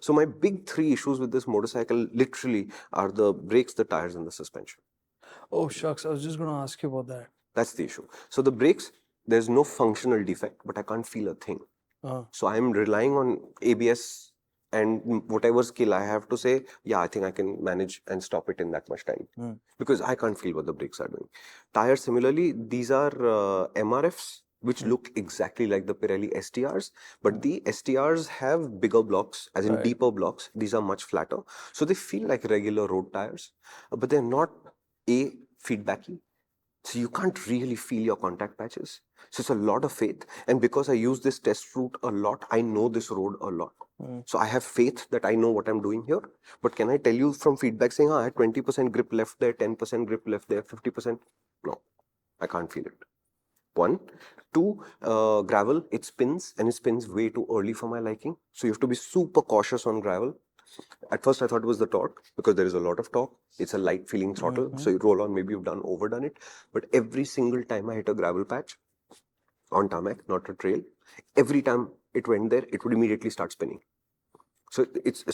So my big three issues with this motorcycle literally are the brakes, the tires, and the suspension. Oh, shucks. I was just going to ask you about that. That's the issue. So the brakes, there's no functional defect, but I can't feel a thing. So I'm relying on ABS and whatever skill I have to say, yeah, I think I can manage and stop it in that much time because I can't feel what the brakes are doing. Tires, similarly, these are MRFs, which look exactly like the Pirelli STRs, but the STRs have bigger blocks, as in deeper blocks. These are much flatter. So they feel like regular road tires, but they're not feedbacky. So you can't really feel your contact patches. So it's a lot of faith. And because I use this test route a lot, I know this road a lot. So I have faith that I know what I'm doing here. But can I tell you from feedback saying, I had 20% grip left there, 10% grip left there, 50%? No, I can't feel it. One. Two, gravel, it spins and it spins way too early for my liking. So you have to be super cautious on gravel. At first, I thought it was the torque because there is a lot of torque. It's a light feeling throttle. So you roll on, maybe you've overdone it. But every single time I hit a gravel patch on tarmac, not a trail, every time it went there, it would immediately start spinning. So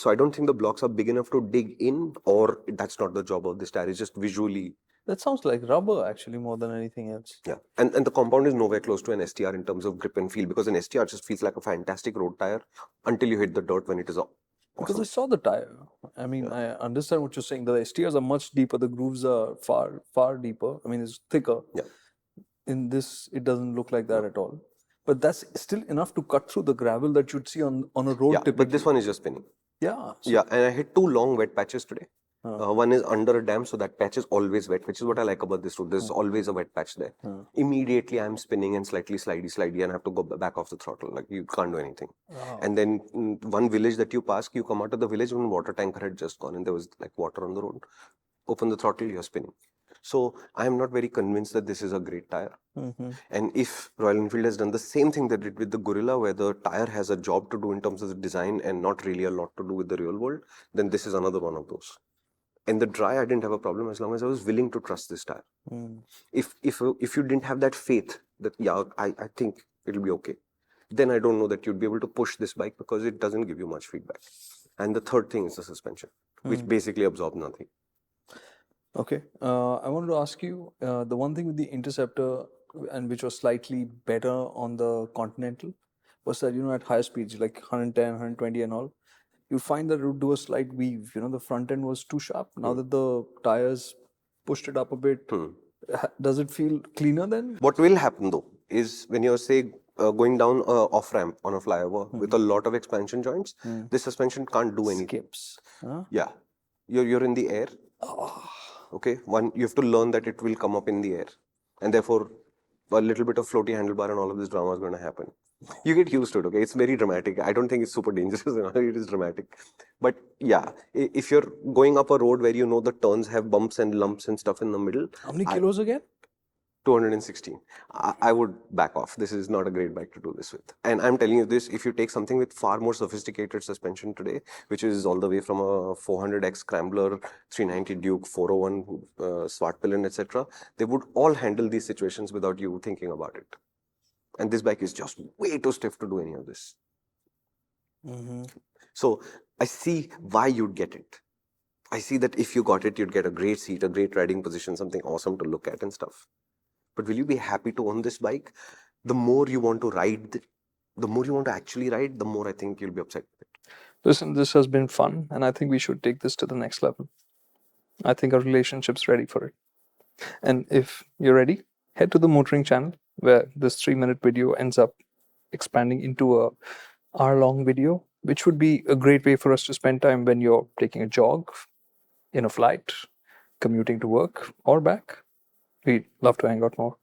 I don't think the blocks are big enough to dig in, or that's not the job of this tire. It's just visually. That sounds like rubber actually more than anything else. Yeah, and the compound is nowhere close to an STR in terms of grip and feel, because an STR just feels like a fantastic road tire until you hit the dirt when it is Because I saw the tire. I mean, I understand what you're saying. The STRs are much deeper. The grooves are far deeper. I mean, it's thicker. Yeah. In this, it doesn't look like that at all. But that's still enough to cut through the gravel that you'd see on a road typically. But this one is just spinning. Yeah. Yeah, and I hit 2 long wet patches today. One is under a dam, so that patch is always wet, which is what I like about this route. There's always a wet patch there. Immediately, I'm spinning and slightly slidey, and I have to go back off the throttle. Like, you can't do anything. And then one village that you pass, you come out of the village when water tanker had just gone and there was like water on the road. Open the throttle, you're spinning. So I am not very convinced that this is a great tire. And if Royal Enfield has done the same thing they did with the Gorilla, where the tire has a job to do in terms of the design and not really a lot to do with the real world, then this is another one of those. In the dry, I didn't have a problem as long as I was willing to trust this tire. If you didn't have that faith that, yeah, I think it'll be okay, then I don't know that you'd be able to push this bike because it doesn't give you much feedback. And the third thing is the suspension, which basically absorbs nothing. Okay. I wanted to ask you, the one thing with the Interceptor, and which was slightly better on the Continental, was that, at higher speeds, like 110, 120 and all, you find that it would do a slight weave. The front end was too sharp. Now that the tires pushed it up a bit, does it feel cleaner then? What will happen though is when you're, say, going down off ramp on a flyover with a lot of expansion joints, the suspension can't do anything. Skips. Huh? Yeah, you're in the air. Okay, you have to learn that it will come up in the air, and therefore a little bit of floaty handlebar and all of this drama is going to happen. You get used to it. Okay, it's very dramatic. I don't think it's super dangerous. It is dramatic, but yeah, if you're going up a road where the turns have bumps and lumps and stuff in the middle. How many kilos again? 216. I would back off. This is not a great bike to do this with. And I'm telling you this, if you take something with far more sophisticated suspension today, which is all the way from a 400X Scrambler, 390 Duke, 401 Swart Pillion, etc., they would all handle these situations without you thinking about it. And this bike is just way too stiff to do any of this. So I see why you'd get it. I see that if you got it, you'd get a great seat, a great riding position, something awesome to look at and stuff. But will you be happy to own this bike? The more you want to ride, the more you want to actually ride, the more I think you'll be upset with it. Listen, this has been fun, and I think we should take this to the next level. I think our relationship's ready for it. And if you're ready, head to the MotorInc channel, where this 3-minute video ends up expanding into a hour-long video, which would be a great way for us to spend time when you're taking a jog, in a flight, commuting to work, or back. We'd love to hang out more.